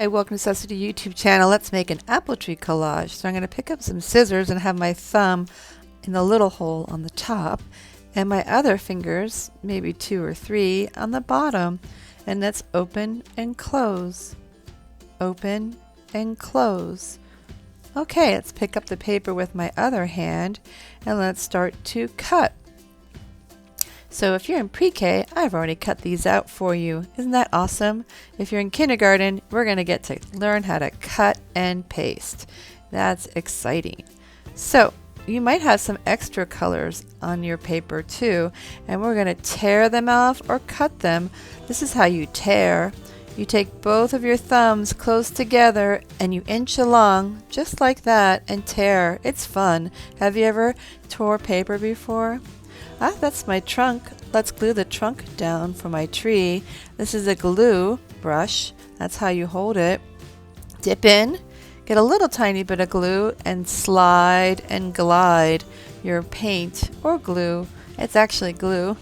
Hey, welcome to Subsidy YouTube channel. Let's make an apple tree collage. So I'm going to pick up some scissors and have my thumb in the little hole on the top and my other fingers, maybe 2 or 3, on the bottom. And let's open and close. Open and close. Okay, let's pick up the paper with my other hand and let's start to cut. So if you're in pre-K, I've already cut these out for you. Isn't that awesome? If you're in kindergarten, we're going to get to learn how to cut and paste. That's exciting. So you might have some extra colors on your paper too, and we're going to tear them off or cut them. This is how you tear. You take both of your thumbs close together and you inch along just like that and tear. It's fun. Have you ever tore paper before? Ah, that's my trunk. Let's glue the trunk down for my tree. This is a glue brush. That's how you hold it. Dip in, get a little tiny bit of glue, and slide and glide your paint or glue, it's actually glue,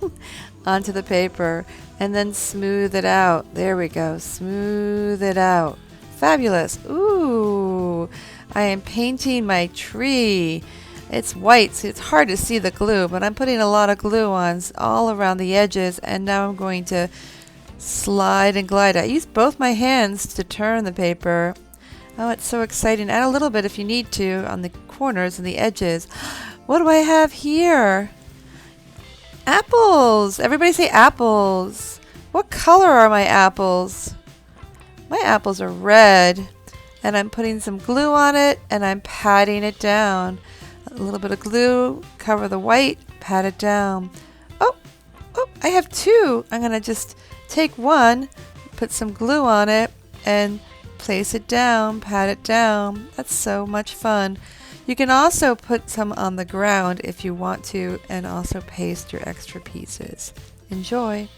onto the paper, and then smooth it out. There we go. Smooth it out. Fabulous. Ooh, I am painting my tree. It's white, so it's hard to see the glue, but I'm putting a lot of glue on all around the edges, and now I'm going to slide and glide. I use both my hands to turn the paper. Oh, it's so exciting. Add a little bit if you need to on the corners and the edges. What do I have here? Apples! Everybody say apples. What color are my apples? My apples are red, and I'm putting some glue on it, and I'm patting it down. A little bit of glue, cover the white, pat it down. Oh, I have 2. I'm going to just take one, put some glue on it, and place it down, pat it down. That's so much fun. You can also put some on the ground if you want to, and also paste your extra pieces. Enjoy!